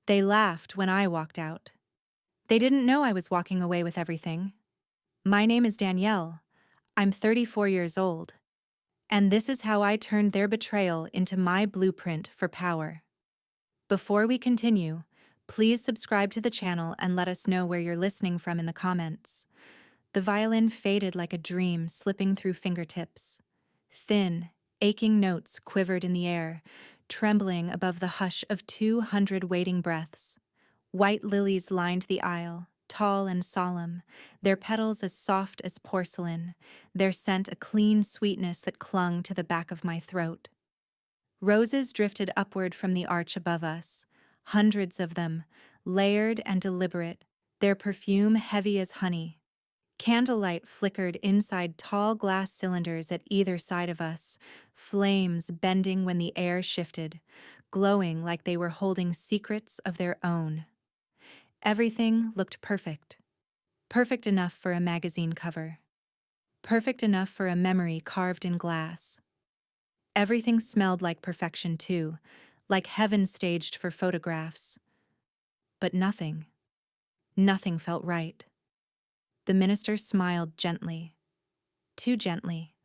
They laughed when I walked out. They didn't know I was walking away with everything. My name is Danielle. I'm 34 years old. And this is how I turned their betrayal into my blueprint for power. Before we continue, please subscribe to the channel and let us know where you're listening from in the comments. The violin faded like a dream slipping through fingertips. Thin, aching notes quivered in the air, trembling above the hush of 200 waiting breaths. White lilies lined the aisle, tall and solemn, their petals as soft as porcelain, their scent a clean sweetness that clung to the back of my throat. Roses drifted upward from the arch above us, hundreds of them, layered and deliberate, their perfume heavy as honey. Candlelight flickered inside tall glass cylinders at either side of us, flames bending when the air shifted, glowing like they were holding secrets of their own. Everything looked perfect. Perfect enough for a magazine cover. Perfect enough for a memory carved in glass. Everything smelled like perfection too, like heaven staged for photographs. But nothing felt right. The minister smiled gently, too gently,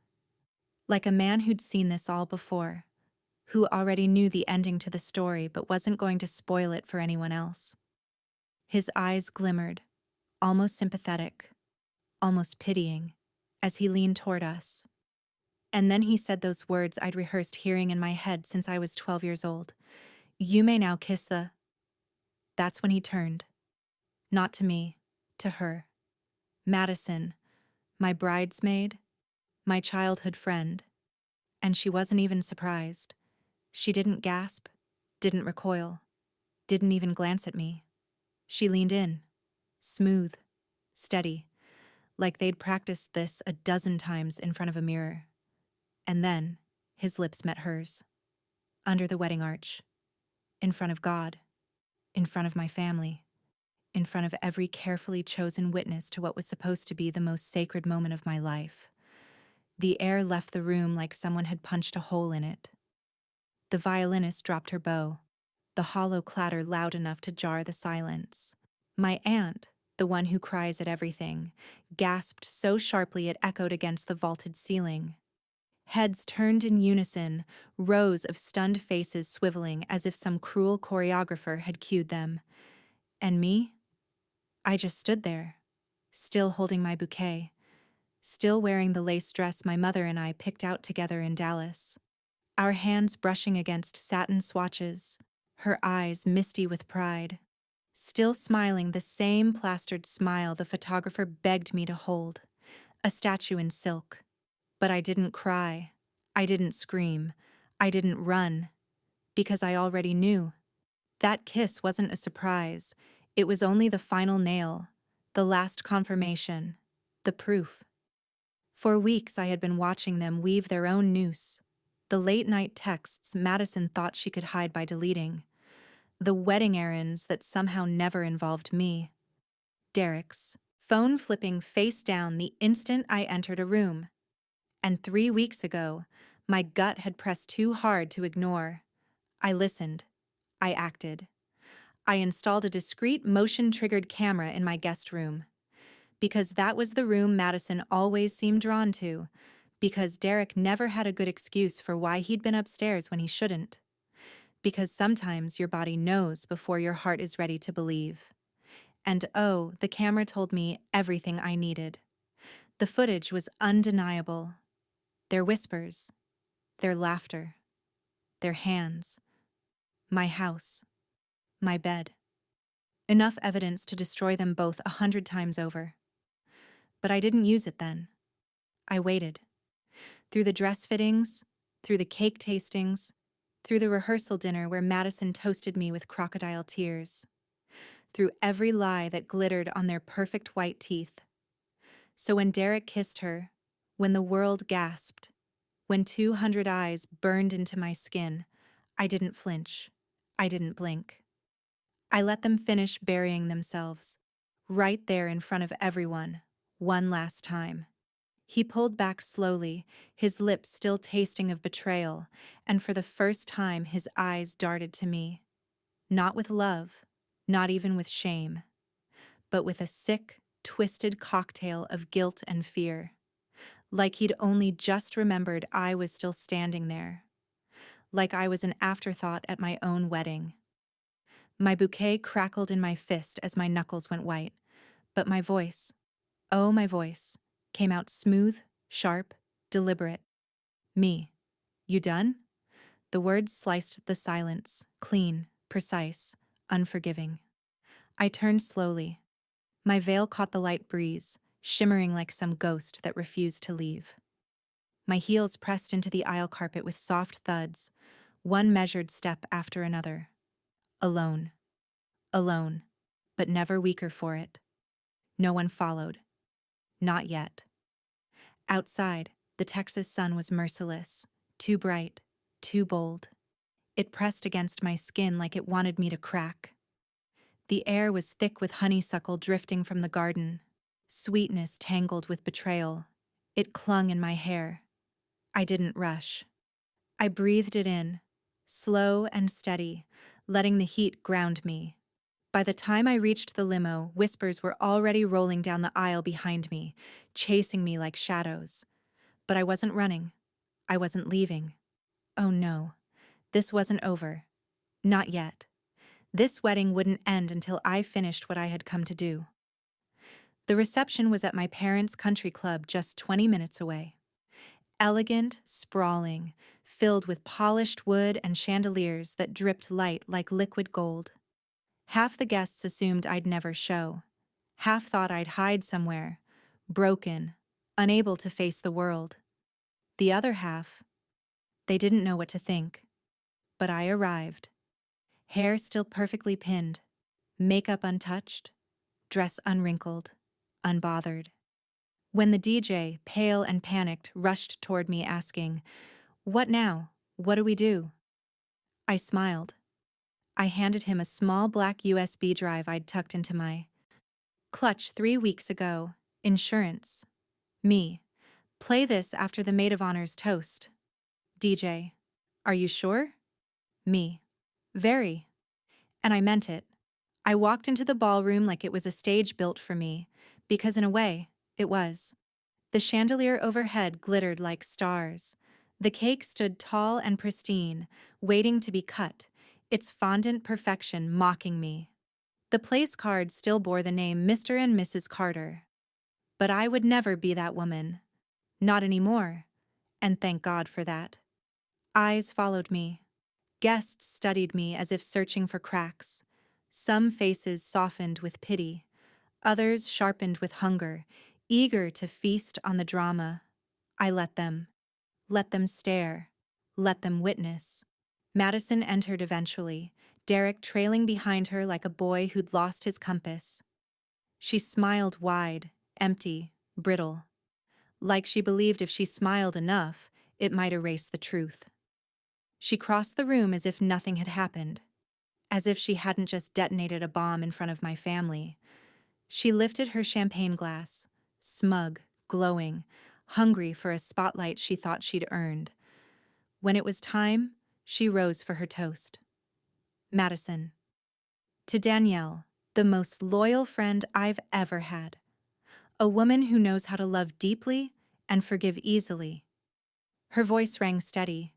like a man who'd seen this all before, who already knew the ending to the story but wasn't going to spoil it for anyone else. His eyes glimmered, almost sympathetic, almost pitying, as he leaned toward us. And then he said those words I'd rehearsed hearing in my head since I was 12 years old. "You may now kiss the—" That's when he turned. Not to me, to her. Madison, my bridesmaid, my childhood friend. And she wasn't even surprised. She didn't gasp, didn't recoil, didn't even glance at me. She leaned in, smooth, steady, like they'd practiced this a dozen times in front of a mirror. And then his lips met hers, under the wedding arch, in front of God, in front of my family, in front of every carefully chosen witness to what was supposed to be the most sacred moment of my life. The air left the room like someone had punched a hole in it. The violinist dropped her bow, the hollow clatter loud enough to jar the silence. My aunt, the one who cries at everything, gasped so sharply it echoed against the vaulted ceiling. Heads turned in unison, rows of stunned faces swiveling as if some cruel choreographer had cued them. And me? I just stood there, still holding my bouquet, still wearing the lace dress my mother and I picked out together in Dallas. Our hands brushing against satin swatches, her eyes misty with pride, still smiling the same plastered smile the photographer begged me to hold, a statue in silk. But I didn't cry, I didn't scream, I didn't run, because I already knew. That kiss wasn't a surprise, it was only the final nail, the last confirmation, the proof. For weeks I had been watching them weave their own noose. The late-night texts Madison thought she could hide by deleting. The wedding errands that somehow never involved me. Derek's phone flipping face down the instant I entered a room. And 3 weeks ago, my gut had pressed too hard to ignore. I listened. I acted. I installed a discreet motion-triggered camera in my guest room. Because that was the room Madison always seemed drawn to. Because Derek never had a good excuse for why he'd been upstairs when he shouldn't. Because sometimes your body knows before your heart is ready to believe. And oh, the camera told me everything I needed. The footage was undeniable. Their whispers, their laughter, their hands, my house, my bed. Enough evidence to destroy them both 100 times over. But I didn't use it then. I waited. Through the dress fittings, through the cake tastings, through the rehearsal dinner where Madison toasted me with crocodile tears, through every lie that glittered on their perfect white teeth. So when Derek kissed her, when the world gasped, when 200 eyes burned into my skin, I didn't flinch. I didn't blink. I let them finish burying themselves, right there in front of everyone, one last time. He pulled back slowly, his lips still tasting of betrayal, and for the first time his eyes darted to me. Not with love, not even with shame, but with a sick, twisted cocktail of guilt and fear, like he'd only just remembered I was still standing there, like I was an afterthought at my own wedding. My bouquet crackled in my fist as my knuckles went white, but my voice, oh my voice, came out smooth, sharp, deliberate. Me. You done? The words sliced the silence, clean, precise, unforgiving. I turned slowly. My veil caught the light breeze, shimmering like some ghost that refused to leave. My heels pressed into the aisle carpet with soft thuds, one measured step after another. Alone. Alone. But never weaker for it. No one followed. Not yet. Outside, the Texas sun was merciless, too bright, too bold. It pressed against my skin like it wanted me to crack. The air was thick with honeysuckle drifting from the garden, sweetness tangled with betrayal. It clung in my hair. I didn't rush. I breathed it in, slow and steady, letting the heat ground me. By the time I reached the limo, whispers were already rolling down the aisle behind me, chasing me like shadows. But I wasn't running. I wasn't leaving. Oh no, this wasn't over. Not yet. This wedding wouldn't end until I finished what I had come to do. The reception was at my parents' country club just 20 minutes away. Elegant, sprawling, filled with polished wood and chandeliers that dripped light like liquid gold. Half the guests assumed I'd never show. Half thought I'd hide somewhere, broken, unable to face the world. The other half, they didn't know what to think. But I arrived. Hair still perfectly pinned, makeup untouched, dress unwrinkled, unbothered. When the DJ, pale and panicked, rushed toward me asking, "What now? What do we do?" I smiled. I handed him a small black USB drive I'd tucked into my clutch 3 weeks ago. Insurance. Me. Play this after the maid of honor's toast. DJ. Are you sure? Me. Very. And I meant it. I walked into the ballroom like it was a stage built for me, because in a way, it was. The chandelier overhead glittered like stars. The cake stood tall and pristine, waiting to be cut, its fondant perfection mocking me. The place card still bore the name Mr. and Mrs. Carter. But I would never be that woman. Not anymore. And thank God for that. Eyes followed me. Guests studied me as if searching for cracks. Some faces softened with pity, others sharpened with hunger, eager to feast on the drama. I let them stare, let them witness. Madison entered eventually, Derek trailing behind her like a boy who'd lost his compass. She smiled wide, empty, brittle, like she believed if she smiled enough, it might erase the truth. She crossed the room as if nothing had happened, as if she hadn't just detonated a bomb in front of my family. She lifted her champagne glass, smug, glowing, hungry for a spotlight she thought she'd earned. When it was time, she rose for her toast. Madison. To Danielle, the most loyal friend I've ever had. A woman who knows how to love deeply and forgive easily. Her voice rang steady,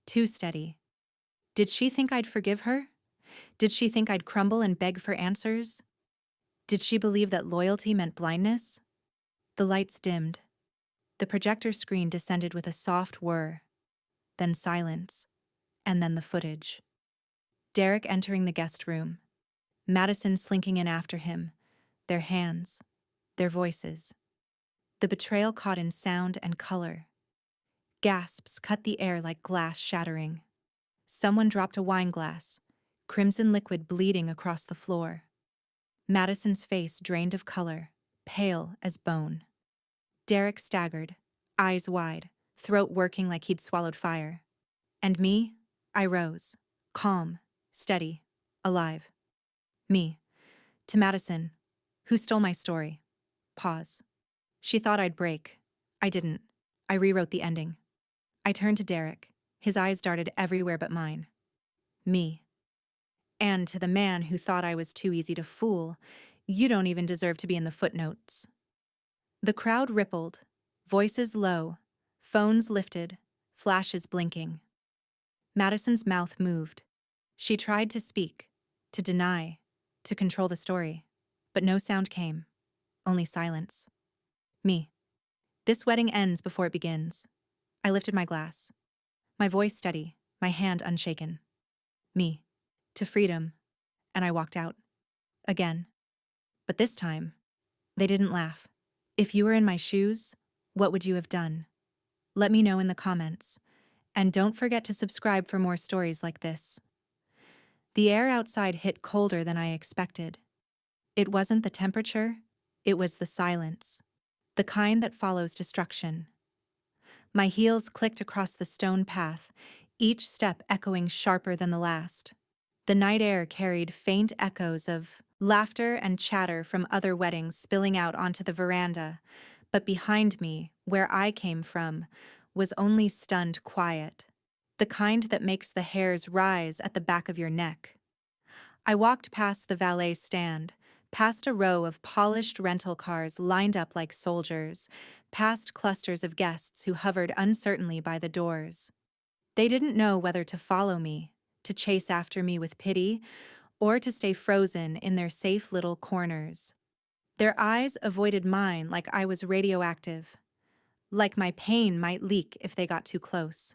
too steady. Did she think I'd forgive her? Did she think I'd crumble and beg for answers? Did she believe that loyalty meant blindness? The lights dimmed. The projector screen descended with a soft whir. Then silence. And then the footage. Derek entering the guest room. Madison slinking in after him. Their hands. Their voices. The betrayal caught in sound and color. Gasps cut the air like glass shattering. Someone dropped a wine glass, crimson liquid bleeding across the floor. Madison's face drained of color, pale as bone. Derek staggered, eyes wide, throat working like he'd swallowed fire. And me? I rose, calm, steady, alive. Me. To Madison, who stole my story. Pause. She thought I'd break. I didn't. I rewrote the ending. I turned to Derek. His eyes darted everywhere but mine. Me. And to the man who thought I was too easy to fool, you don't even deserve to be in the footnotes. The crowd rippled, voices low, phones lifted, flashes blinking. Madison's mouth moved. She tried to speak, to deny, to control the story. But no sound came, only silence. Me. This wedding ends before it begins. I lifted my glass. My voice steady, my hand unshaken. Me. To freedom. And I walked out. Again. But this time, they didn't laugh. If you were in my shoes, what would you have done? Let me know in the comments. And don't forget to subscribe for more stories like this. The air outside hit colder than I expected. It wasn't the temperature, it was the silence. The kind that follows destruction. My heels clicked across the stone path, each step echoing sharper than the last. The night air carried faint echoes of laughter and chatter from other weddings spilling out onto the veranda, but behind me, where I came from, was only stunned quiet. The kind that makes the hairs rise at the back of your neck. I walked past the valet stand, past a row of polished rental cars lined up like soldiers, past clusters of guests who hovered uncertainly by the doors. They didn't know whether to follow me, to chase after me with pity, or to stay frozen in their safe little corners. Their eyes avoided mine like I was radioactive, like my pain might leak if they got too close.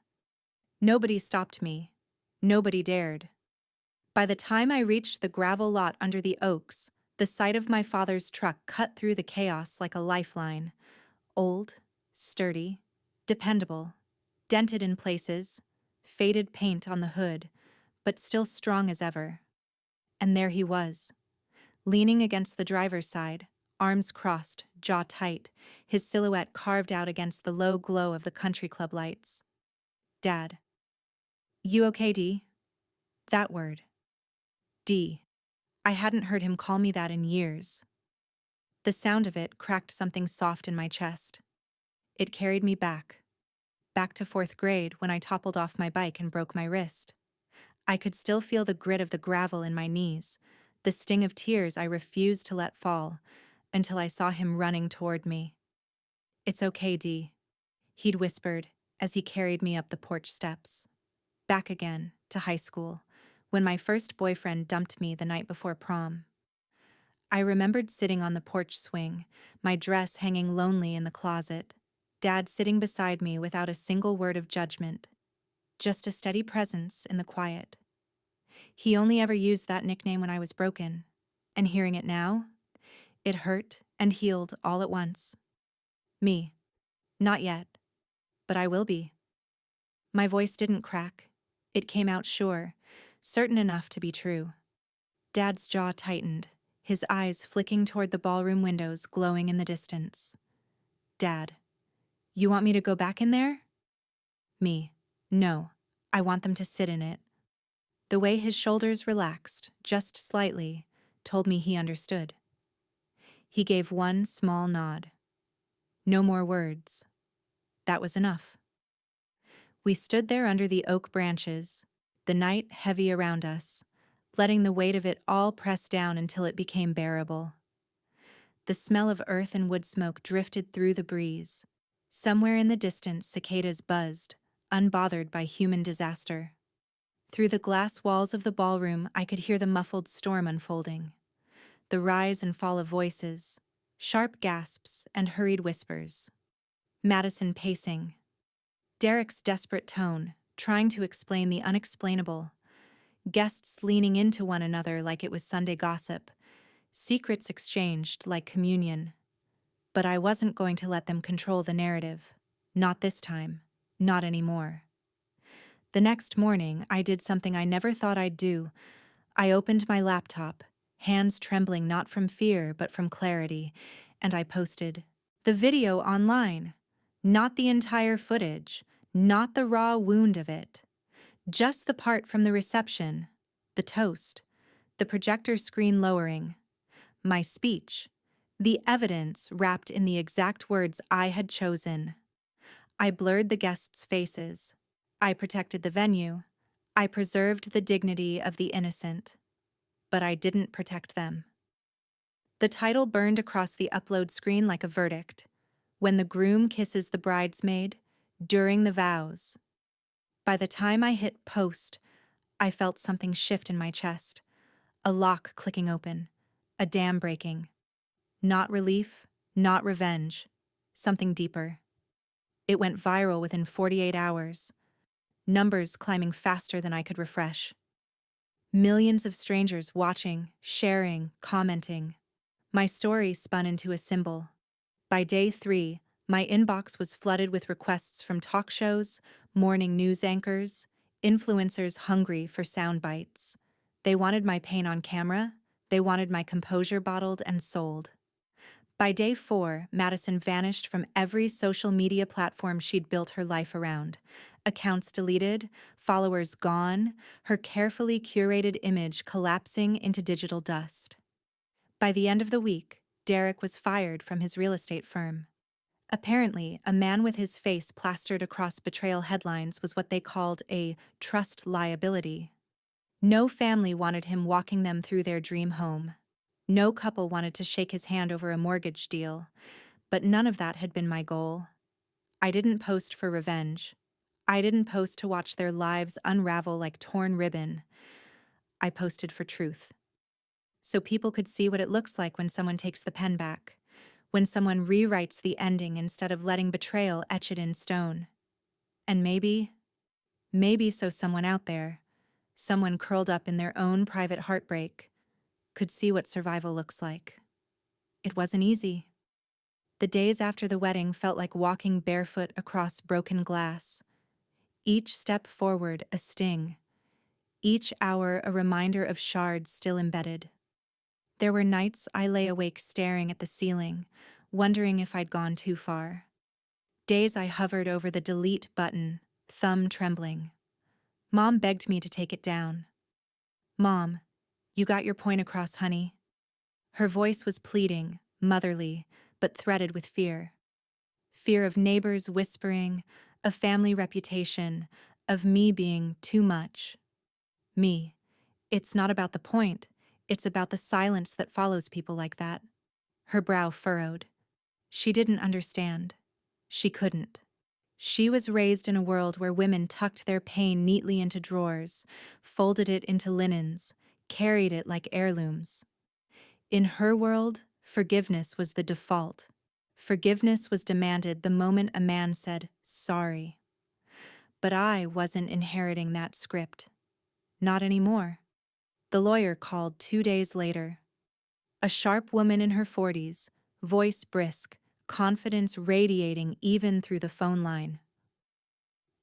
Nobody stopped me. Nobody dared. By the time I reached the gravel lot under the oaks, the sight of my father's truck cut through the chaos like a lifeline. Old, sturdy, dependable, dented in places, faded paint on the hood, but still strong as ever. And there he was, leaning against the driver's side, arms crossed, jaw tight, his silhouette carved out against the low glow of the country club lights. Dad. You okay, Dee? That word. Dee. I hadn't heard him call me that in years. The sound of it cracked something soft in my chest. It carried me back to fourth grade when I toppled off my bike and broke my wrist. I could still feel the grit of the gravel in my knees, the sting of tears I refused to let fall, until I saw him running toward me. It's okay, Dee, he'd whispered as he carried me up the porch steps. Back again, to high school, when my first boyfriend dumped me the night before prom. I remembered sitting on the porch swing, my dress hanging lonely in the closet, Dad sitting beside me without a single word of judgment, just a steady presence in the quiet. He only ever used that nickname when I was broken, and hearing it now, it hurt and healed all at once. Me. Not yet, but I will be. My voice didn't crack. It came out sure, certain enough to be true. Dad's jaw tightened, his eyes flicking toward the ballroom windows glowing in the distance. Dad, you want me to go back in there? Me. No, I want them to sit in it. The way his shoulders relaxed, just slightly, told me he understood. He gave one small nod. No more words. That was enough. We stood there under the oak branches, the night heavy around us, letting the weight of it all press down until it became bearable. The smell of earth and wood smoke drifted through the breeze. Somewhere in the distance, cicadas buzzed, unbothered by human disaster. Through the glass walls of the ballroom, I could hear the muffled storm unfolding. The rise and fall of voices, sharp gasps and hurried whispers. Madison pacing. Derek's desperate tone, trying to explain the unexplainable. Guests leaning into one another like it was Sunday gossip. Secrets exchanged like communion. But I wasn't going to let them control the narrative. Not this time. Not anymore. The next morning, I did something I never thought I'd do. I opened my laptop, hands trembling not from fear but from clarity, and I posted the video online. Not the entire footage, not the raw wound of it. Just the part from the reception, the toast, the projector screen lowering, my speech, the evidence wrapped in the exact words I had chosen. I blurred the guests' faces. I protected the venue. I preserved the dignity of the innocent. but I didn't protect them. The title burned across the upload screen like a verdict. When the groom kisses the bridesmaid, during the vows. By the time I hit post, I felt something shift in my chest. A lock clicking open. A dam breaking. Not relief, not revenge. Something deeper. It went viral within 48 hours. Numbers climbing faster than I could refresh. Millions of strangers watching, sharing, commenting. My story spun into a symbol. By day 3, my inbox was flooded with requests from talk shows, morning news anchors, influencers hungry for sound bites. They wanted my pain on camera. They wanted my composure bottled and sold. By day 4, Madison vanished from every social media platform she'd built her life around. Accounts deleted, followers gone, her carefully curated image collapsing into digital dust. By the end of the week, Derek was fired from his real estate firm. Apparently, a man with his face plastered across betrayal headlines was what they called a trust liability. No family wanted him walking them through their dream home. No couple wanted to shake his hand over a mortgage deal, but none of that had been my goal. I didn't post for revenge. I didn't post to watch their lives unravel like torn ribbon. I posted for truth. So people could see what it looks like when someone takes the pen back, when someone rewrites the ending instead of letting betrayal etch it in stone. And maybe so someone out there, someone curled up in their own private heartbreak, could see what survival looks like. It wasn't easy. The days after the wedding felt like walking barefoot across broken glass. Each step forward a sting. Each hour a reminder of shards still embedded. There were nights I lay awake staring at the ceiling, wondering if I'd gone too far. Days I hovered over the delete button, thumb trembling. Mom begged me to take it down. Mom, you got your point across, honey. Her voice was pleading, motherly, but threaded with fear. Fear of neighbors whispering, of family reputation, of me being too much. Me. It's not about the point, it's about the silence that follows people like that. Her brow furrowed. She didn't understand. She couldn't. She was raised in a world where women tucked their pain neatly into drawers, folded it into linens, carried it like heirlooms. In her world, forgiveness was the default. Forgiveness was demanded the moment a man said, sorry. But I wasn't inheriting that script. Not anymore. The lawyer called 2 days later. A sharp woman in her 40s, voice brisk, confidence radiating even through the phone line.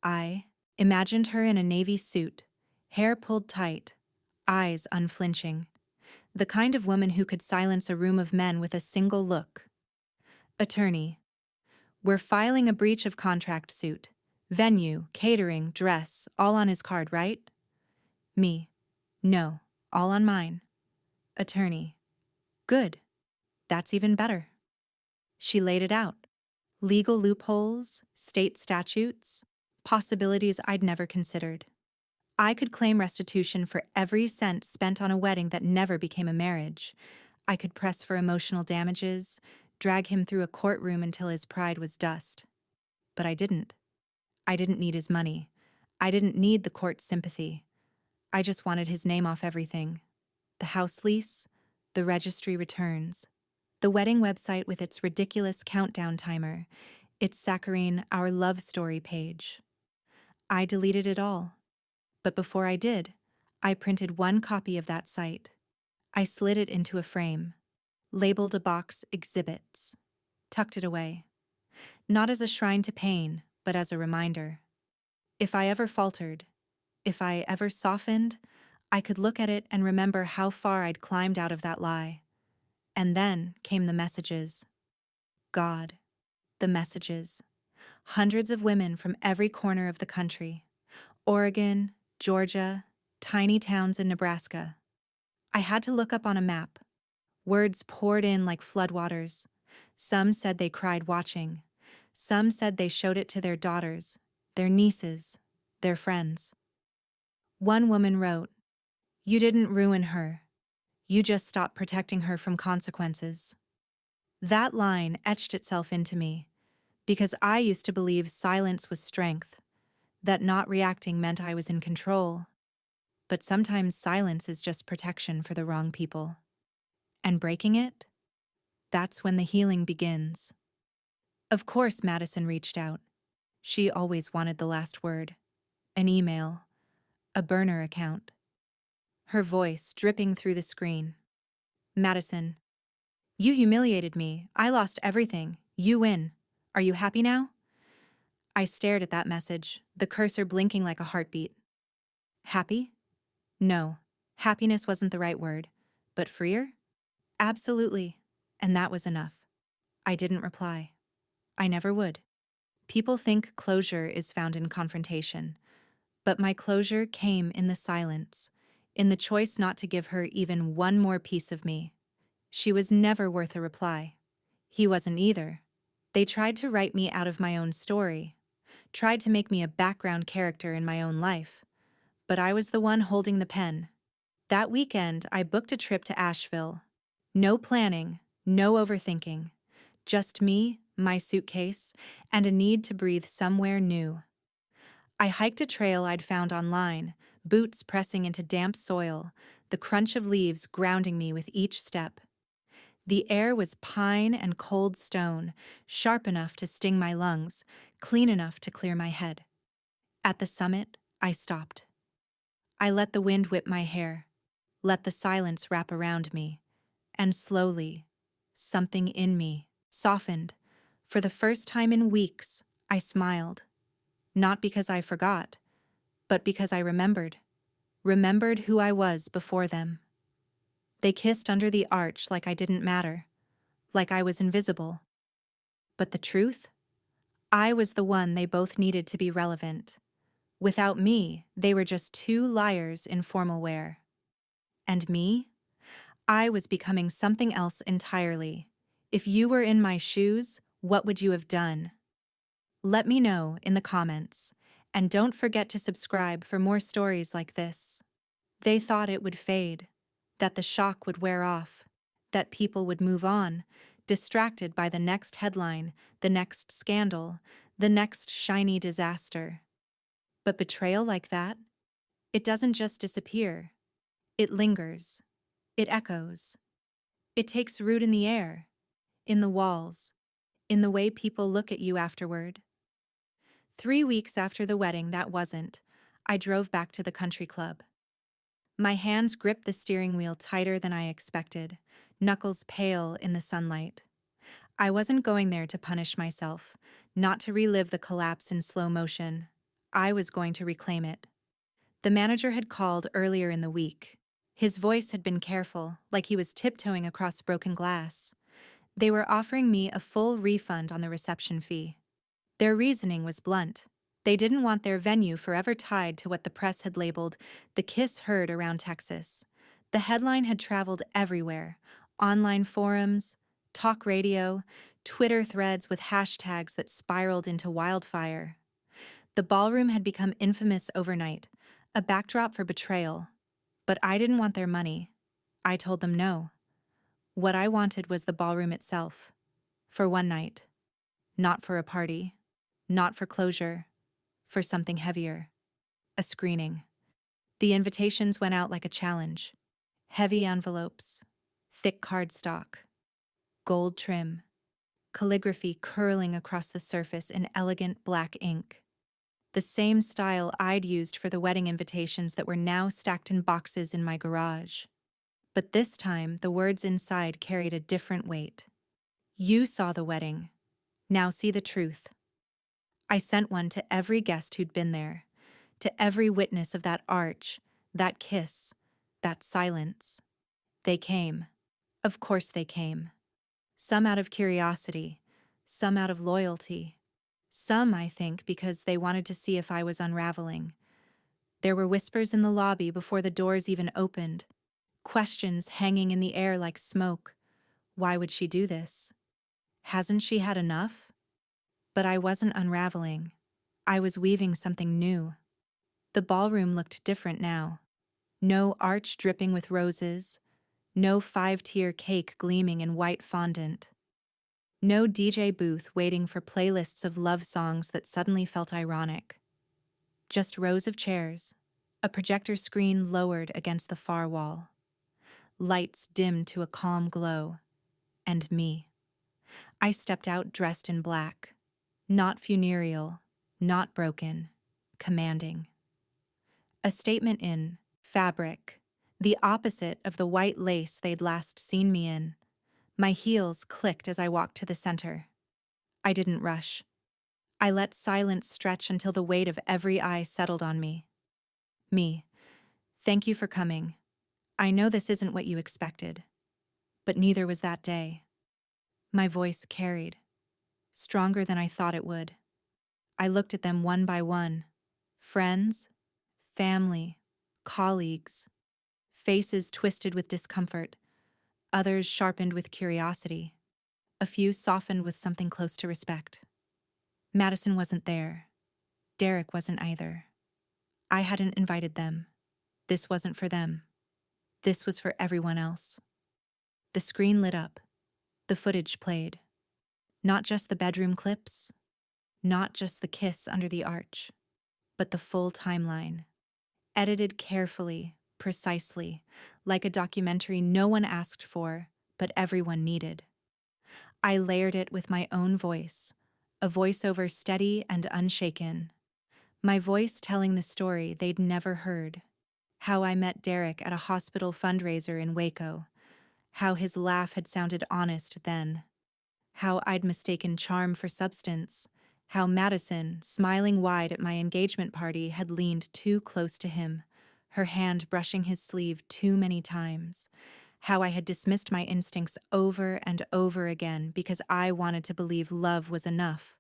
I imagined her in a navy suit, hair pulled tight, eyes unflinching. The kind of woman who could silence a room of men with a single look. Attorney. We're filing a breach of contract suit. Venue, catering, dress, all on his card, right? Me. No, all on mine. Attorney. Good. That's even better. She laid it out. Legal loopholes, state statutes, possibilities I'd never considered. I could claim restitution for every cent spent on a wedding that never became a marriage. I could press for emotional damages, drag him through a courtroom until his pride was dust. But I didn't. I didn't need his money. I didn't need the court's sympathy. I just wanted his name off everything. The house lease, the registry returns, the wedding website with its ridiculous countdown timer, its saccharine Our Love Story page. I deleted it all. But before I did, I printed one copy of that site. I slid it into a frame, labeled a box Exhibits, tucked it away. Not as a shrine to pain, but as a reminder. If I ever faltered, if I ever softened, I could look at it and remember how far I'd climbed out of that lie. And then came the messages. God, the messages. Hundreds of women from every corner of the country. Oregon, Georgia, tiny towns in Nebraska. I had to look up on a map. Words poured in like floodwaters. Some said they cried watching. Some said they showed it to their daughters, their nieces, their friends. One woman wrote, "You didn't ruin her. You just stopped protecting her from consequences. That line etched itself into me, because I used to believe silence was strength, that not reacting meant I was in control. But sometimes silence is just protection for the wrong people. And breaking it? That's when the healing begins. Of course, Madison reached out. She always wanted the last word. An email. A burner account. Her voice dripping through the screen. Madison, you humiliated me. I lost everything. You win. Are you happy now? I stared at that message, the cursor blinking like a heartbeat. Happy? No. Happiness wasn't the right word. But freer? Absolutely. And that was enough. I didn't reply. I never would. People think closure is found in confrontation. But my closure came in the silence, in the choice not to give her even one more piece of me. She was never worth a reply. He wasn't either. They tried to write me out of my own story, tried to make me a background character in my own life. But I was the one holding the pen. That weekend, I booked a trip to Asheville. No planning, no overthinking. Just me, my suitcase, and a need to breathe somewhere new. I hiked a trail I'd found online, boots pressing into damp soil, the crunch of leaves grounding me with each step. The air was pine and cold stone, sharp enough to sting my lungs, clean enough to clear my head. At the summit, I stopped. I let the wind whip my hair, let the silence wrap around me, and slowly, something in me softened. For the first time in weeks, I smiled. Not because I forgot, but because I remembered who I was before them. They kissed under the arch like I didn't matter, like I was invisible. But the truth? I was the one they both needed to be relevant. Without me, they were just two liars in formal wear. And me? I was becoming something else entirely. If you were in my shoes, what would you have done? Let me know in the comments. And don't forget to subscribe for more stories like this. They thought it would fade, that the shock would wear off, that people would move on, distracted by the next headline, the next scandal, the next shiny disaster. But betrayal like that? It doesn't just disappear. It lingers. It echoes. It takes root in the air, in the walls, in the way people look at you afterward. 3 weeks after the wedding that wasn't, I drove back to the country club. My hands gripped the steering wheel tighter than I expected, knuckles pale in the sunlight. I wasn't going there to punish myself, not to relive the collapse in slow motion. I was going to reclaim it. The manager had called earlier in the week. His voice had been careful, like he was tiptoeing across broken glass. They were offering me a full refund on the reception fee. Their reasoning was blunt. They didn't want their venue forever tied to what the press had labeled the kiss heard around Texas. The headline had traveled everywhere: online forums, talk radio, Twitter threads with hashtags that spiraled into wildfire. The ballroom had become infamous overnight, a backdrop for betrayal. But I didn't want their money. I told them no. What I wanted was the ballroom itself. For one night. Not for a party. Not for closure. For something heavier. A screening. The invitations went out like a challenge. Heavy envelopes. Thick cardstock. Gold trim. Calligraphy curling across the surface in elegant black ink. The same style I'd used for the wedding invitations that were now stacked in boxes in my garage. But this time, the words inside carried a different weight. You saw the wedding. Now see the truth. I sent one to every guest who'd been there, to every witness of that arch, that kiss, that silence. They came. Of course they came. Some out of curiosity, some out of loyalty. Some, I think, because they wanted to see if I was unraveling. There were whispers in the lobby before the doors even opened. Questions hanging in the air like smoke. Why would she do this? Hasn't she had enough? But I wasn't unraveling. I was weaving something new. The ballroom looked different now. No arch dripping with roses. No five-tier cake gleaming in white fondant. No DJ booth waiting for playlists of love songs that suddenly felt ironic. Just rows of chairs, a projector screen lowered against the far wall, lights dimmed to a calm glow, and me. I stepped out dressed in black, not funereal, not broken, commanding. A statement in fabric, the opposite of the white lace they'd last seen me in. My heels clicked as I walked to the center. I didn't rush. I let silence stretch until the weight of every eye settled on me. Me. Thank you for coming. I know this isn't what you expected, but neither was that day. My voice carried, stronger than I thought it would. I looked at them one by one. Friends, family, colleagues, faces twisted with discomfort, others sharpened with curiosity, a few softened with something close to respect. Madison wasn't there. Derek wasn't either. I hadn't invited them. This wasn't for them. This was for everyone else. The screen lit up. The footage played. Not just the bedroom clips, not just the kiss under the arch, but the full timeline. Edited carefully, precisely, like a documentary no one asked for, but everyone needed. I layered it with my own voice, a voiceover steady and unshaken. My voice telling the story they'd never heard. How I met Derek at a hospital fundraiser in Waco. How his laugh had sounded honest then. How I'd mistaken charm for substance. How Madison, smiling wide at my engagement party, had leaned too close to him, her hand brushing his sleeve too many times. How I had dismissed my instincts over and over again because I wanted to believe love was enough.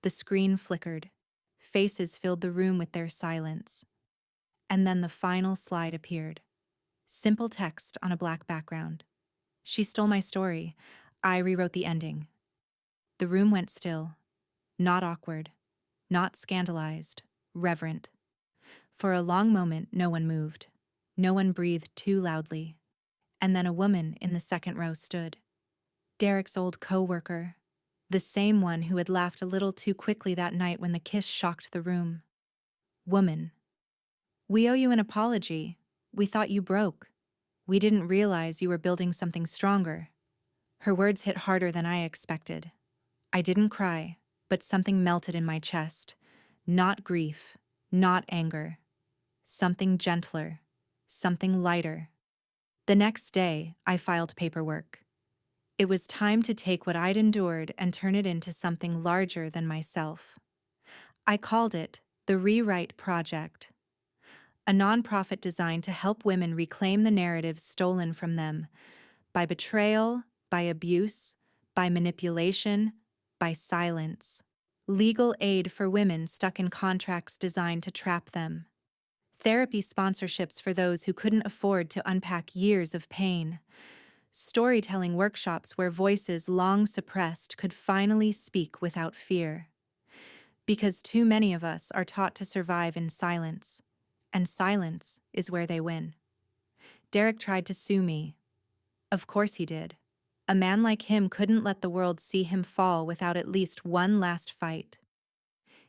The screen flickered. Faces filled the room with their silence. And then the final slide appeared. Simple text on a black background. She stole my story. I rewrote the ending. The room went still. Not awkward. Not scandalized. Reverent. For a long moment, no one moved. No one breathed too loudly. And then a woman in the second row stood. Derek's old co-worker. The same one who had laughed a little too quickly that night when the kiss shocked the room. Woman. We owe you an apology. We thought you broke. We didn't realize you were building something stronger. Her words hit harder than I expected. I didn't cry, but something melted in my chest. Not grief, not anger. Something gentler, something lighter. The next day, I filed paperwork. It was time to take what I'd endured and turn it into something larger than myself. I called it the Rewrite Project, a nonprofit designed to help women reclaim the narratives stolen from them by betrayal, by abuse, by manipulation, by silence. Legal aid for women stuck in contracts designed to trap them. Therapy sponsorships for those who couldn't afford to unpack years of pain. Storytelling workshops where voices long suppressed could finally speak without fear. Because too many of us are taught to survive in silence, and silence is where they win. Derek tried to sue me. Of course he did. A man like him couldn't let the world see him fall without at least one last fight.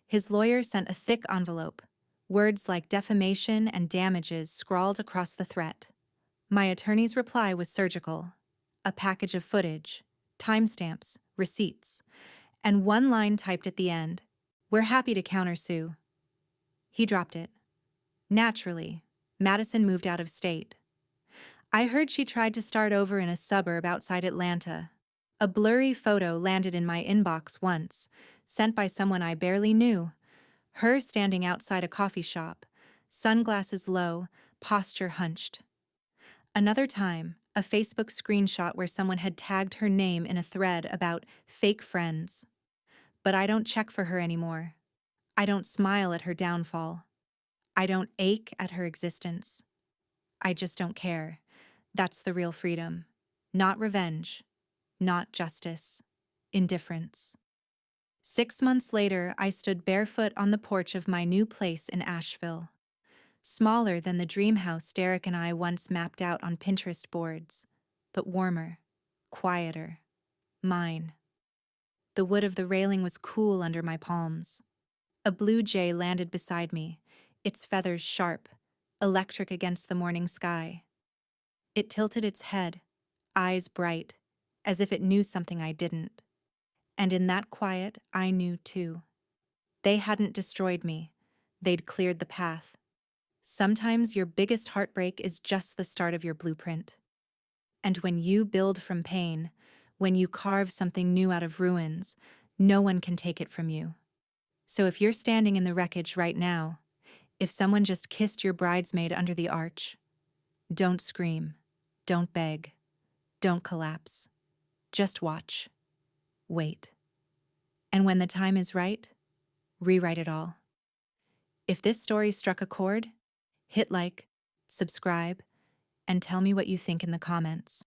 His lawyer sent a thick envelope, words like defamation and damages scrawled across the threat. My attorney's reply was surgical. A package of footage, timestamps, receipts, and one line typed at the end, "We're happy to countersue." He dropped it. Naturally, Madison moved out of state. I heard she tried to start over in a suburb outside Atlanta. A blurry photo landed in my inbox once, sent by someone I barely knew. Her standing outside a coffee shop, sunglasses low, posture hunched. Another time, a Facebook screenshot where someone had tagged her name in a thread about fake friends. But I don't check for her anymore. I don't smile at her downfall. I don't ache at her existence. I just don't care. That's the real freedom. Not revenge. Not justice. Indifference. 6 months later, I stood barefoot on the porch of my new place in Asheville. Smaller than the dream house Derek and I once mapped out on Pinterest boards. but warmer, quieter, mine. The wood of the railing was cool under my palms. A blue jay landed beside me, its feathers sharp, electric against the morning sky. It tilted its head, eyes bright, as if it knew something I didn't. And in that quiet, I knew too. They hadn't destroyed me. They'd cleared the path. Sometimes your biggest heartbreak is just the start of your blueprint. And when you build from pain, when you carve something new out of ruins, no one can take it from you. So if you're standing in the wreckage right now, if someone just kissed your bridesmaid under the arch, don't scream, don't beg, don't collapse. Just watch. Wait. And when the time is right, rewrite it all. If this story struck a chord, hit like, subscribe, and tell me what you think in the comments.